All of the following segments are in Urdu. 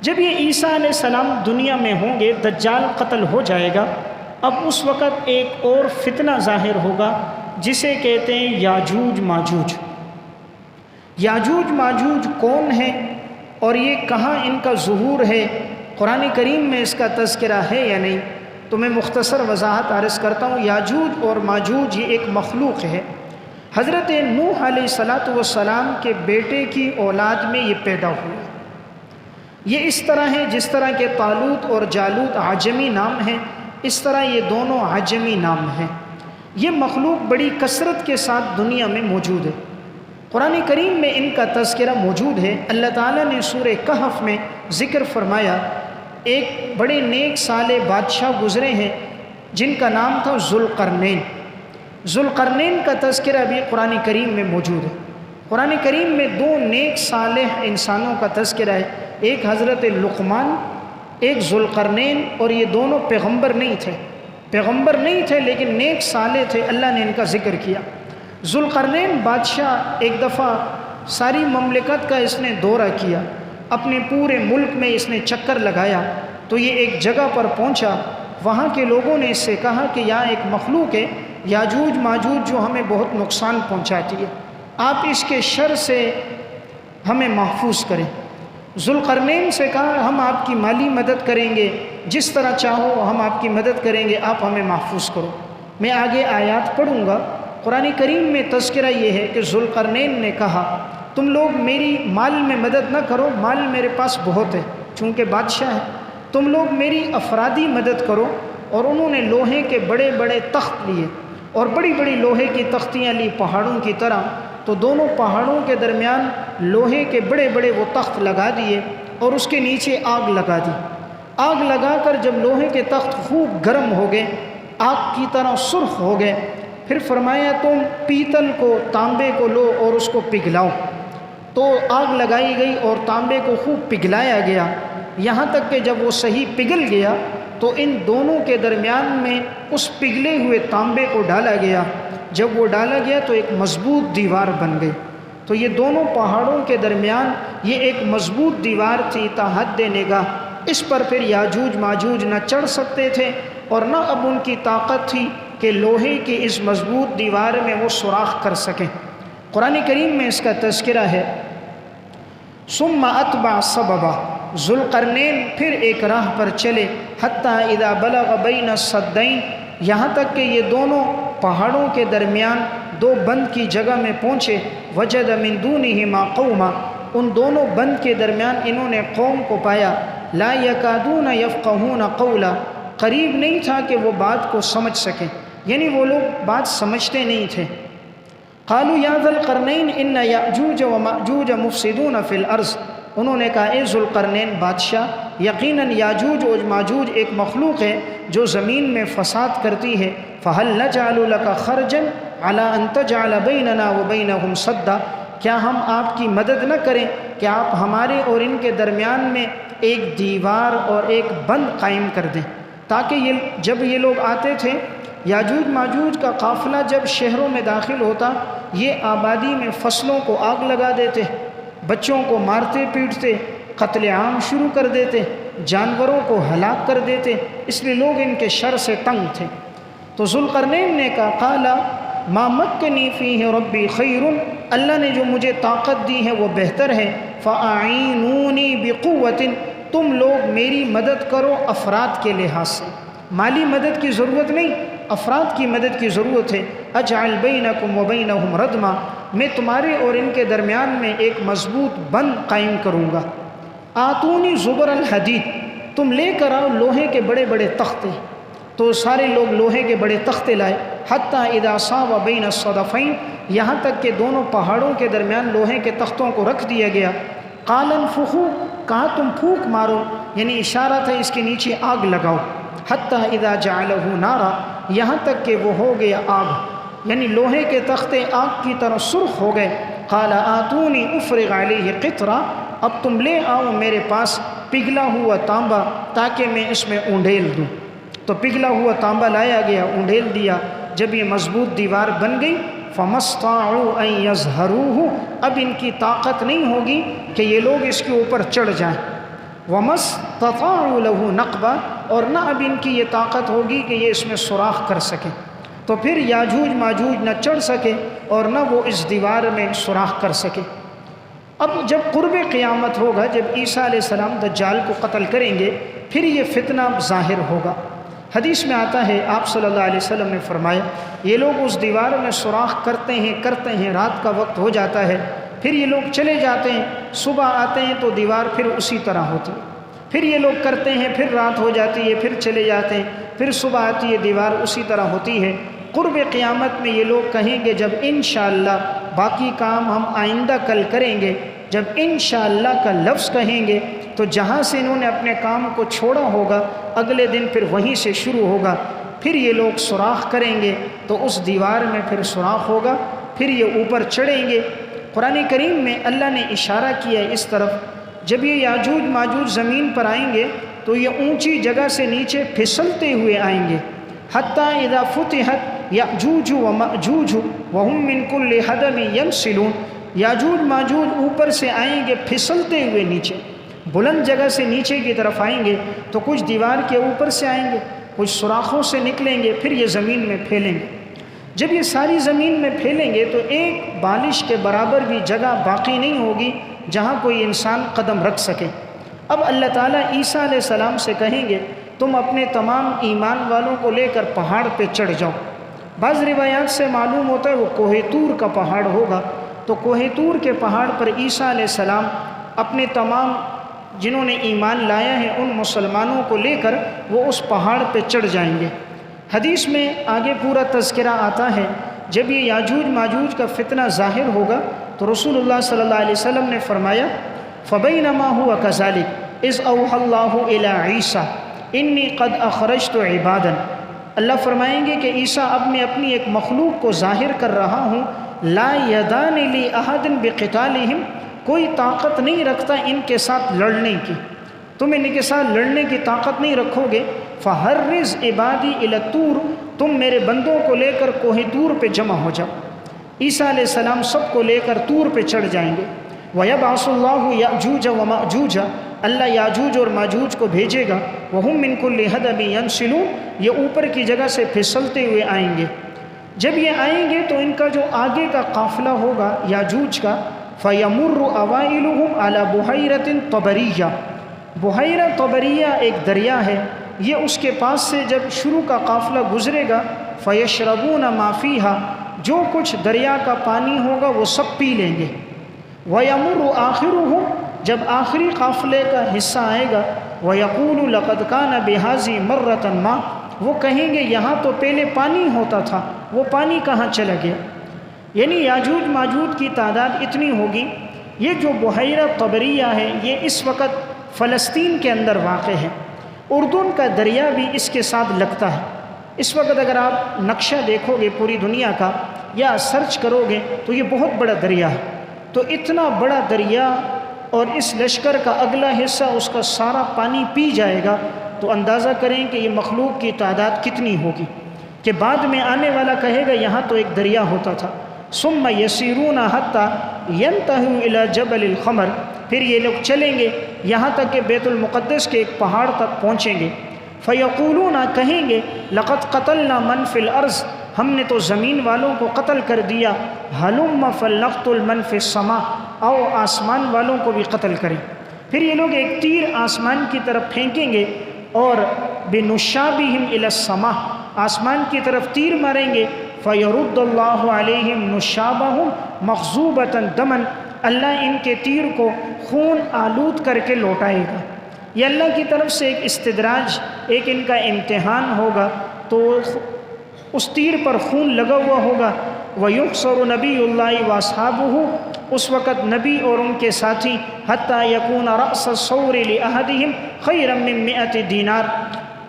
جب یہ عیسیٰ علیہ السلام دنیا میں ہوں گے، دجال قتل ہو جائے گا، اب اس وقت ایک اور فتنہ ظاہر ہوگا جسے کہتے ہیں یاجوج ماجوج۔ یاجوج ماجوج کون ہیں اور یہ کہاں ان کا ظہور ہے؟ قرآن کریم میں اس کا تذکرہ ہے یا نہیں؟ تو میں مختصر وضاحت عرض کرتا ہوں۔ یاجوج اور ماجوج یہ ایک مخلوق ہے، حضرت نوح علیہ السلام کے بیٹے کی اولاد میں یہ پیدا ہوئے۔ یہ اس طرح ہے جس طرح کہ طالوت اور جالوت عجمی نام ہیں، اس طرح یہ دونوں عجمی نام ہیں۔ یہ مخلوق بڑی کثرت کے ساتھ دنیا میں موجود ہے، قرآن کریم میں ان کا تذکرہ موجود ہے۔ اللہ تعالیٰ نے سورہ کہف میں ذکر فرمایا، ایک بڑے نیک صالح بادشاہ گزرے ہیں جن کا نام تھا ذوالقرنین۔ ذوالقرنین کا تذکرہ بھی قرآن کریم میں موجود ہے۔ قرآن کریم میں دو نیک صالح انسانوں کا تذکرہ ہے، ایک حضرت لقمان، ایک ذوالقرنین، اور یہ دونوں پیغمبر نہیں تھے لیکن نیک صالح تھے، اللہ نے ان کا ذکر کیا۔ ذوالقرنین بادشاہ ایک دفعہ ساری مملکت کا اس نے دورہ کیا، اپنے پورے ملک میں اس نے چکر لگایا، تو یہ ایک جگہ پر پہنچا، وہاں کے لوگوں نے اس سے کہا کہ یہاں ایک مخلوق ہے یاجوج ماجوج جو ہمیں بہت نقصان پہنچاتی ہے، آپ اس کے شر سے ہمیں محفوظ کریں۔ ذوالقرنین سے کہا ہم آپ کی مالی مدد کریں گے، جس طرح چاہو ہم آپ کی مدد کریں گے، آپ ہمیں محفوظ کرو۔ میں آگے آیات پڑھوں گا۔ قرآن کریم میں تذکرہ یہ ہے کہ ذوالقرنین نے کہا تم لوگ میری مال میں مدد نہ کرو، مال میرے پاس بہت ہے چونکہ بادشاہ ہے، تم لوگ میری افرادی مدد کرو۔ اور انہوں نے لوہے کے بڑے بڑے تخت لیے اور بڑی بڑی لوہے کی تختیاں لی پہاڑوں کی طرح، تو دونوں پہاڑوں کے درمیان لوہے کے بڑے بڑے وہ تخت لگا دیے اور اس کے نیچے آگ لگا دی۔ آگ لگا کر جب لوہے کے تخت خوب گرم ہو گئے، آگ کی طرح سرخ ہو گئے، پھر فرمایا تم پیتل کو، تانبے کو لو اور اس کو پگھلاؤ۔ تو آگ لگائی گئی اور تانبے کو خوب پگھلایا گیا، یہاں تک کہ جب وہ صحیح پگھل گیا تو ان دونوں کے درمیان میں اس پگھلے ہوئے تانبے کو ڈالا گیا۔ جب وہ ڈالا گیا تو ایک مضبوط دیوار بن گئی۔ تو یہ دونوں پہاڑوں کے درمیان یہ ایک مضبوط دیوار تھی تا حد نگاہ، اس پر پھر یاجوج ماجوج نہ چڑھ سکتے تھے اور نہ اب ان کی طاقت تھی کہ لوہے کی اس مضبوط دیوار میں وہ سوراخ کر سکیں۔ قرآن کریم میں اس کا تذکرہ ہے، ثم اتبع سببا، ذوالقرنین پھر ایک راہ پر چلے، حتیٰ اذا بلغ بین السدین، یہاں تک کہ یہ دونوں پہاڑوں کے درمیان دو بند کی جگہ میں پہنچے، وجد من دونہما قوما، ان دونوں بند کے درمیان انہوں نے قوم کو پایا، لا یکادون یفقہون قولا، قریب نہیں تھا کہ وہ بات کو سمجھ سکیں، یعنی وہ لوگ بات سمجھتے نہیں تھے۔ قالوا یا ذا القرنین ان یأجوج ومأجوج مفسدون فی الارض، انہوں نے کہا اے ذوالقرنین بادشاہ، یقیناً یاجوج اور ماجوج ایک مخلوق ہے جو زمین میں فساد کرتی ہے، فہل نجعل لک خرجا علی ان تجعل بیننا وبینہم سدا، کیا ہم آپ کی مدد نہ کریں کہ آپ ہمارے اور ان کے درمیان میں ایک دیوار اور ایک بند قائم کر دیں، تاکہ جب یہ لوگ آتے تھے، یاجوج ماجوج کا قافلہ جب شہروں میں داخل ہوتا، یہ آبادی میں فصلوں کو آگ لگا دیتے، بچوں کو مارتے پیٹتے، قتل عام شروع کر دیتے، جانوروں کو ہلاک کر دیتے، اس لیے لوگ ان کے شر سے تنگ تھے۔ تو ذوالقرنین نے کہا قال ما مکنی فیہ ربی خیر، اللہ نے جو مجھے طاقت دی ہے وہ بہتر ہے، فاعینونی بقوت، تم لوگ میری مدد کرو افراد کے لحاظ سے، مالی مدد کی ضرورت نہیں، افراد کی مدد کی ضرورت ہے، اجعل بینکم وبینہم ردما، میں تمہارے اور ان کے درمیان میں ایک مضبوط بند قائم کروں گا، آتونی زبر الحدید، تم لے کر آؤ لوہے کے بڑے بڑے تختے، تو سارے لوگ لوہے کے بڑے تختے لائے، حتیٰ اذا ساو بین الصدفین، یہاں تک کہ دونوں پہاڑوں کے درمیان لوہے کے تختوں کو رکھ دیا گیا، قال انفخوا، کہا تم پھونک مارو، یعنی اشارہ تھا اس کے نیچے آگ لگاؤ، حتیٰ اذا جعلہ نارا، یہاں تک کہ وہ ہو گیا آگ، یعنی لوہے کے تختے آگ کی طرح سرخ ہو گئے، قال آتونی افرغ علیہ قطرہ، اب تم لے آؤ میرے پاس پگھلا ہوا تانبا تاکہ میں اس میں اونڈیل دوں، تو پگھلا ہوا تانبا لایا گیا، اونڈیل دیا، جب یہ مضبوط دیوار بن گئی، فما استطاعوا ان یظہروہ، اب ان کی طاقت نہیں ہوگی کہ یہ لوگ اس کے اوپر چڑھ جائیں، وَمَسْتَطَاعُوا لَهُ نَقْبًا، اور نہ اب ان کی یہ طاقت ہوگی کہ یہ اس میں سوراخ کر سکیں، تو پھر یاجوج ماجوج نہ چڑھ سکے اور نہ وہ اس دیوار میں سوراخ کر سکے۔ اب جب قرب قیامت ہوگا، جب عیسیٰ علیہ السلام دجال کو قتل کریں گے، پھر یہ فتنہ ظاہر ہوگا۔ حدیث میں آتا ہے، آپ صلی اللہ علیہ وسلم نے فرمایا، یہ لوگ اس دیوار میں سوراخ کرتے ہیں، رات کا وقت ہو جاتا ہے، پھر یہ لوگ چلے جاتے ہیں، صبح آتے ہیں تو دیوار پھر اسی طرح ہوتی ہے، پھر یہ لوگ کرتے ہیں، پھر رات ہو جاتی ہے، پھر چلے جاتے ہیں، پھر صبح آتی ہے، دیوار اسی طرح ہوتی ہے۔ قرب قیامت میں یہ لوگ کہیں گے، جب انشاءاللہ باقی کام ہم آئندہ کل کریں گے، جب انشاءاللہ کا لفظ کہیں گے تو جہاں سے انہوں نے اپنے کام کو چھوڑا ہوگا اگلے دن پھر وہیں سے شروع ہوگا، پھر یہ لوگ سوراخ کریں گے تو اس دیوار میں پھر سوراخ ہوگا، پھر یہ اوپر چڑھیں گے۔ قرآن کریم میں اللہ نے اشارہ کیا ہے اس طرف، جب یہ یاجوج ماجوج زمین پر آئیں گے تو یہ اونچی جگہ سے نیچے پھسلتے ہوئے آئیں گے، حتیٰ اذا فتحت یاجوج وماجوج وہم من کل حدب ینسلون، یاجوج ماجوج اوپر سے آئیں گے پھسلتے ہوئے نیچے، بلند جگہ سے نیچے کی طرف آئیں گے، تو کچھ دیوار کے اوپر سے آئیں گے، کچھ سوراخوں سے نکلیں گے، پھر یہ زمین میں پھیلیں گے۔ جب یہ ساری زمین میں پھیلیں گے تو ایک بالش کے برابر بھی جگہ باقی نہیں ہوگی جہاں کوئی انسان قدم رکھ سکے۔ اب اللہ تعالیٰ عیسیٰ علیہ السلام سے کہیں گے، تم اپنے تمام ایمان والوں کو لے کر پہاڑ پہ چڑھ جاؤ۔ بعض روایات سے معلوم ہوتا ہے وہ کوہ طور کا پہاڑ ہوگا، تو کوہ طور کے پہاڑ پر عیسیٰ علیہ السلام اپنے تمام جنہوں نے ایمان لایا ہے ان مسلمانوں کو لے کر وہ اس پہاڑ پہ چڑھ جائیں گے۔ حدیث میں آگے پورا تذکرہ آتا ہے، جب یہ یاجوج ماجوج کا فتنہ ظاہر ہوگا تو رسول اللہ صلی اللہ علیہ وسلم نے فرمایا، فَبَيْنَمَا هُوَ كَذَلِكَ إِذْ أَوْحَى اللَّهُ إِلَىٰ عِيسَىٰ إِنِّي قَدْ أَخْرَجْتُ عِبَادًا، اللہ فرمائیں گے کہ عیسیٰ اب میں اپنی ایک مخلوق کو ظاہر کر رہا ہوں، لا یدان لأحد بقتالہم، کوئی طاقت نہیں رکھتا ان کے ساتھ لڑنے کی، تم ان کے ساتھ لڑنے کی طاقت نہیں رکھو گے، فحرز عبادی الی الطور، تم میرے بندوں کو لے کر کوہ طور پہ جمع ہو جاؤ۔ عیسیٰ علیہ السلام سب کو لے کر طور پہ چڑھ جائیں گے۔ وَيَبْعَثُ اللَّهُ يَأْجُوجَ وَمَأْجُوجَ، اللہ یاجوج اور ماجوج کو بھیجے گا، وَهُم مِّن كُلِّ حَدَبٍ يَنْسِلُونَ، یہ اوپر کی جگہ سے پھسلتے ہوئے آئیں گے۔ جب یہ آئیں گے تو ان کا جو آگے کا قافلہ ہوگا یاجوج کا، فَيَمُرُّ أَوَائِلُهُمْ عَلَى بُحَيْرَةٍ طَبَرِيَّةٍ، بحیرہ طبریہ ایک دریا ہے، یہ اس کے پاس سے جب شروع کا قافلہ گزرے گا، فَيَشْرَبُونَ مَا فِيهَا، جو کچھ دریا کا پانی ہوگا وہ سب پی لیں گے۔ وَيَمُرُّ آخِرُهُمْ، جب آخری قافلے کا حصہ آئے گا، وَيَقُولُ لَقَدْ كَانَ بِهَذِهِ مَرَّةً مَا، وہ کہیں گے یہاں تو پہلے پانی ہوتا تھا، وہ پانی کہاں چلا گیا؟ یعنی یاجوج ماجوج کی تعداد اتنی ہوگی۔ یہ جو بحیرہ طبریہ ہے یہ اس وقت فلسطین کے اندر واقع ہے، اردن کا دریا بھی اس کے ساتھ لگتا ہے۔ اس وقت اگر آپ نقشہ دیکھو گے پوری دنیا کا یا سرچ کرو گے تو یہ بہت بڑا دریا ہے، تو اتنا بڑا دریا اور اس لشکر کا اگلا حصہ اس کا سارا پانی پی جائے گا، تو اندازہ کریں کہ یہ مخلوق کی تعداد کتنی ہوگی، کہ بعد میں آنے والا کہے گا یہاں تو ایک دریا ہوتا تھا۔ ثم یسیرون حتی ینتہوا الی جبل الخمر، پھر یہ لوگ چلیں گے یہاں تک کہ بیت المقدس کے ایک پہاڑ تک پہنچیں گے۔ فیقولون، کہیں گے، لقد قتلنا من فی الارض، ہم نے تو زمین والوں کو قتل کر دیا، ہلم فلنقتل من فی السماء، آؤ آسمان والوں کو بھی قتل کریں۔ پھر یہ لوگ ایک تیر آسمان کی طرف پھینکیں گے اور بنشابہم الی السماء، آسمان کی طرف تیر ماریں گے، فیرد اللہ علیہم نشابہم مغضوبۃ دما، اللہ ان کے تیر کو خون آلود کر کے لوٹائے گا۔ یہ اللہ کی طرف سے ایک استدراج، ایک ان کا امتحان ہوگا، تو اس تیر پر خون لگا ہوا ہوگا۔ وَيُحْصَرُ نَبِيُّ اللَّهِ وَأَصْحَابُهُ، اس وقت نبی اور ان کے ساتھی، حَتَّى يَكُونَ رَأْسَ الثَّوْرِ لِأَحَدِهِمْ خَيْرًا مِّن 100 دینار،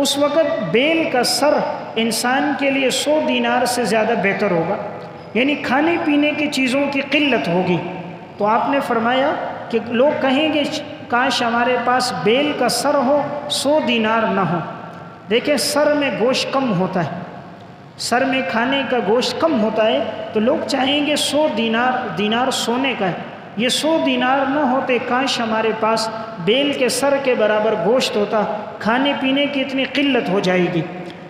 اس وقت بیل کا سر انسان کے لیے 100 دینار سے زیادہ بہتر ہوگا، یعنی کھانے پینے کی چیزوں کی قلت ہوگی۔ تو آپ نے فرمایا کہ لوگ کہیں گے کاش ہمارے پاس بیل کا سر ہو، 100 دینار نہ ہو۔ دیکھیں سر میں گوشت کم ہوتا ہے، سر میں کھانے کا گوشت کم ہوتا ہے، تو لوگ چاہیں گے 100 دینار سونے کا ہے، یہ 100 دینار نہ ہوتے کاش ہمارے پاس بیل کے سر کے برابر گوشت ہوتا، کھانے پینے کی اتنی قلت ہو جائے گی۔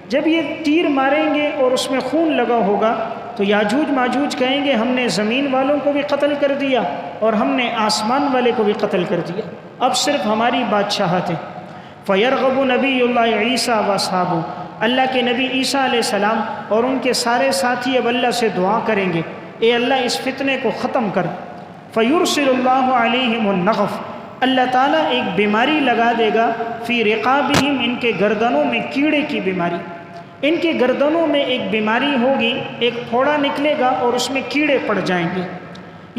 جب یہ تیر ماریں گے اور اس میں خون لگا ہوگا تو یاجوج ماجوج کہیں گے ہم نے زمین والوں کو بھی قتل کر دیا اور ہم نے آسمان والے کو بھی قتل کر دیا، اب صرف ہماری بادشاہت ہے۔ فَيَرْغَبُ نبی اللہ عیسیٰ وَأَصْحَابُهُ، اللہ کے نبی عیسیٰ علیہ السلام اور ان کے سارے ساتھی اب اللہ سے دعا کریں گے، اے اللہ اس فتنے کو ختم کر۔ فَيُرْسِلُ اللَّهُ عَلَيْهِمُ النَّغْفَ، اللہ تعالیٰ ایک بیماری لگا دے گا، فی رقابہم، ان کے گردنوں میں کیڑے کی بیماری، ان کے گردنوں میں ایک بیماری ہوگی، ایک پھوڑا نکلے گا اور اس میں کیڑے پڑ جائیں گے۔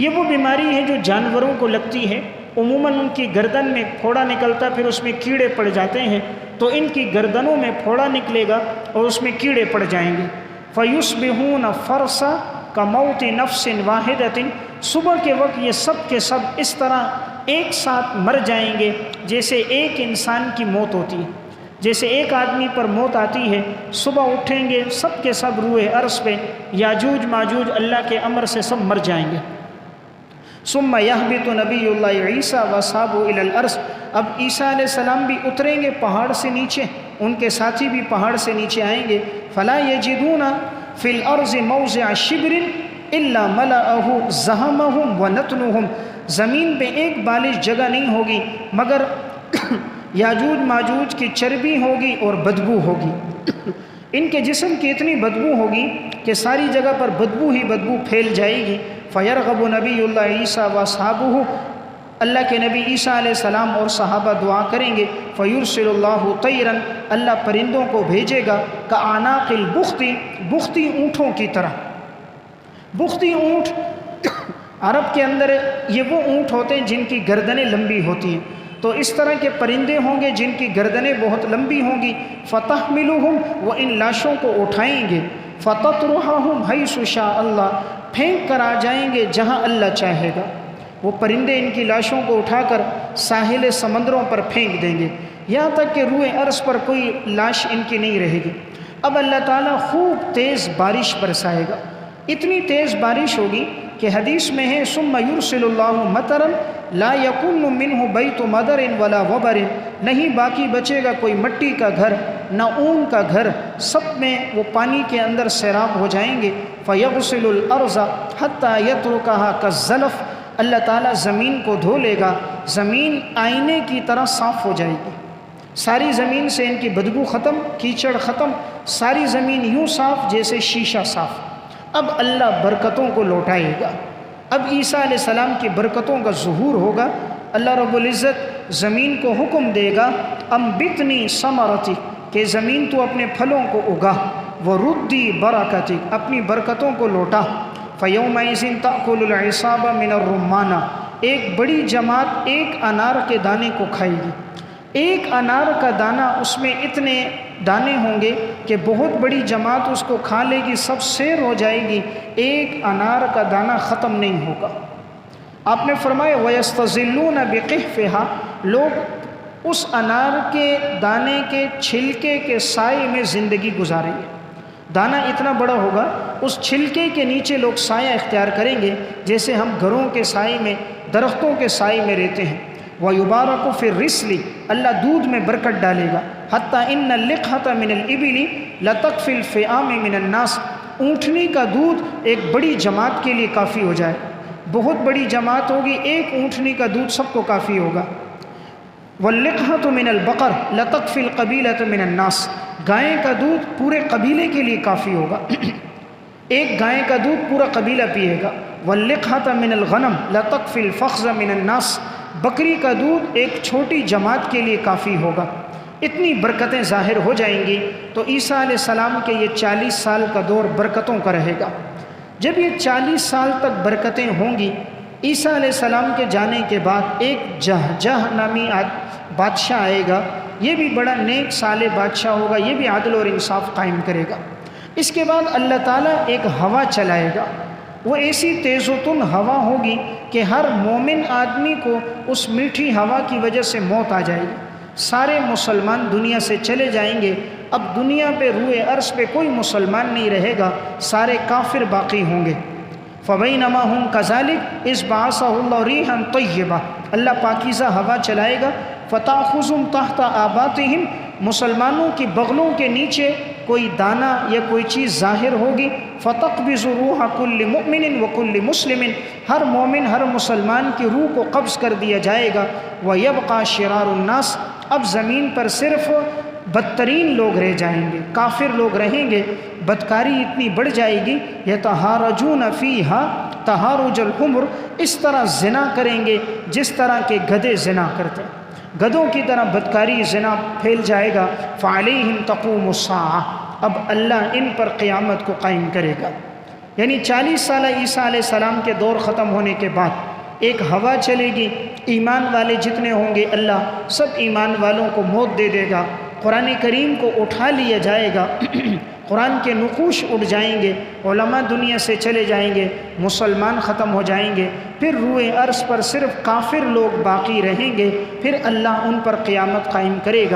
یہ وہ بیماری ہے جو جانوروں کو لگتی ہے، عموماً ان کی گردن میں پھوڑا نکلتا پھر اس میں کیڑے پڑ جاتے ہیں، تو ان کی گردنوں میں پھوڑا نکلے گا اور اس میں کیڑے پڑ جائیں گے۔ فَيُصْبِحُونَ فَرْسًا كَمَوْتِ نَفْسٍ وَاحِدَةٍ، صبح کے وقت یہ سب کے سب اس طرح ایک ساتھ مر جائیں گے جیسے ایک انسان کی موت ہوتی ہے، جیسے ایک آدمی پر موت آتی ہے، صبح اٹھیں گے سب کے سب روئے عرض پہ، یاجوج ماجوج اللہ کے امر سے سب مر جائیں گے۔ ثم یہبط نبی اللہ عیسیٰ وَأَصْحَابُهُ إِلَى الْأَرْضِ، اب عیسیٰ علیہ السلام بھی اتریں گے پہاڑ سے نیچے، ان کے ساتھی بھی پہاڑ سے نیچے آئیں گے۔ فَلَا يَجِدُونَ فِي الْأَرْضِ مَوْضِعَ شِبْرٍ إِلَّا مَلَأَهُ زَحَمَهُمْ وَنَتْنُهُمْ، زمین پہ ایک بالش جگہ نہیں ہوگی مگر یاجوج ماجوج کی چربی ہوگی اور بدبو ہوگی، ان کے جسم کی اتنی بدبو ہوگی کہ ساری جگہ پر بدبو ہی بدبو پھیل جائے گی۔ فَيَرْغَبُ نبی اللہ عیسیٰ وَأَصْحَابُهُ، اللہ کے نبی عیسیٰ علیہ السلام اور صحابہ دعا کریں گے۔ فَيُرْسِلُ اللَّهُ طَيْرًا، اللہ پرندوں کو بھیجے گا، كَأَعْنَاقِ الْبُخْتِ، بختی اونٹوں کی طرح۔ بختی اونٹ عرب کے اندر یہ وہ اونٹ ہوتے ہیں جن کی گردنیں لمبی ہوتی ہیں، تو اس طرح کے پرندے ہوں گے جن کی گردنیں بہت لمبی ہوں گی۔ فَتَحْمِلُهُمْ، وہ ان لاشوں کو اٹھائیں گے۔ فَتَطْرُحَهُمْ حَيْثُ شَاءَ اللَّهُ، پھینک کر آ جائیں گے جہاں اللہ چاہے گا۔ وہ پرندے ان کی لاشوں کو اٹھا کر ساحل سمندروں پر پھینک دیں گے، یہاں تک کہ روئے عرض پر کوئی لاش ان کی نہیں رہے گی۔ اب اللہ تعالیٰ خوب تیز بارش برسائے گا، اتنی تیز بارش ہوگی کہ حدیث میں ہے ثم یرسل اللہ مطرا لا یکن منہ بیت مدر ولا وبر، نہیں باقی بچے گا کوئی مٹی کا گھر نہ اون کا گھر، سب میں وہ پانی کے اندر سیراب ہو جائیں گے۔ فیغسل الارض حتی یترکہا کالزلف، اللہ تعالیٰ زمین کو دھو لے گا، زمین آئینے کی طرح صاف ہو جائے گی، ساری زمین سے ان کی بدبو ختم، کیچڑ ختم، ساری زمین یوں صاف جیسے شیشہ صاف۔ اب اللہ برکتوں کو لوٹائے گا، اب عیسیٰ علیہ السلام کی برکتوں کا ظہور ہوگا۔ اللہ رب العزت زمین کو حکم دے گا انبتنی ثمرتی، کہ زمین تو اپنے پھلوں کو اگا، وردی برکتی، اپنی برکتوں کو لوٹا۔ فیومئذ تأکل العصابہ من الرمانہ، ایک بڑی جماعت ایک انار کے دانے کو کھائے گی، ایک انار کا دانہ، اس میں اتنے دانے ہوں گے کہ بہت بڑی جماعت اس کو کھا لے گی، سب سیر ہو جائے گی، ایک انار کا دانہ ختم نہیں ہوگا۔ آپ نے فرمایا وَيَسْتَظِلُّونَ بِقِحْفِهَا، لوگ اس انار کے دانے کے چھلکے کے سائے میں زندگی گزاریں گے، دانہ اتنا بڑا ہوگا، اس چھلکے کے نیچے لوگ سایہ اختیار کریں گے، جیسے ہم گھروں کے سائے میں، درختوں کے سائے میں رہتے ہیں۔ وَيُبَارَكُ فِي الرِّسْلِ، اللہ دودھ میں برکت ڈالے گا۔ حتیٰ ان اللقحۃ من الابل لتکفی الفئام من الناس، اونٹنی کا دودھ ایک بڑی جماعت کے لیے کافی ہو جائے، بہت بڑی جماعت ہوگی، ایک اونٹنی کا دودھ سب کو کافی ہوگا۔ واللقحۃ من البقر لتکفی القبیلۃ من الناس، گائے کا دودھ پورے قبیلے کے لیے کافی ہوگا، ایک گائے کا دودھ پورا قبیلہ پیے گا۔ واللقحۃ من الغنم لتکفی الفخذ من الناس، بکری کا دودھ ایک چھوٹی جماعت کے لیے کافی ہوگا۔ اتنی برکتیں ظاہر ہو جائیں گی، تو عیسیٰ علیہ السلام کے یہ 40 سال کا دور برکتوں کا رہے گا۔ جب یہ 40 سال تک برکتیں ہوں گی، عیسیٰ علیہ السلام کے جانے کے بعد ایک جہجہ نامی بادشاہ آئے گا، یہ بھی بڑا نیک صالح بادشاہ ہوگا، یہ بھی عدل اور انصاف قائم کرے گا۔ اس کے بعد اللہ تعالیٰ ایک ہوا چلائے گا، وہ ایسی تیز و تند ہوا ہوگی کہ ہر مومن آدمی کو اس میٹھی ہوا کی وجہ سے موت آ جائے گی، سارے مسلمان دنیا سے چلے جائیں گے، اب دنیا پہ روئے عرض پہ کوئی مسلمان نہیں رہے گا، سارے کافر باقی ہوں گے۔ فبینما ہم کذالک اذ بعثہ اللہ ریحا طیبہ، اللہ پاکیزہ ہوا چلائے گا، فتأخذہم تحت آباطہم، مسلمانوں کی بغلوں کے نیچے کوئی دانہ یا کوئی چیز ظاہر ہوگی، فتقبض روح کل مؤمن وکل مسلم، ہر مومن ہر مسلمان کی روح کو قبض کر دیا جائے گا، ویبقى شرار الناس، اب زمین پر صرف بدترین لوگ رہ جائیں گے، کافر لوگ رہیں گے، بدکاری اتنی بڑھ جائے گی، یتہارجون فیہا تہارج الحمر، اس طرح زنا کریں گے جس طرح کے گدھے زنا کرتے ہیں، گدھوں کی طرح بدکاری زنا پھیل جائے گا، فعلیہم تقوم الساعہ، اب اللہ ان پر قیامت کو قائم کرے گا۔ یعنی 40 سالہ عیسیٰ علیہ السلام کے دور ختم ہونے کے بعد ایک ہوا چلے گی، ایمان والے جتنے ہوں گے اللہ سب ایمان والوں کو موت دے دے گا، قرآن کریم کو اٹھا لیا جائے گا، قرآن کے نقوش اٹھ جائیں گے، علماء دنیا سے چلے جائیں گے، مسلمان ختم ہو جائیں گے، پھر روئے عرض پر صرف کافر لوگ باقی رہیں گے، پھر اللہ ان پر قیامت قائم کرے گا۔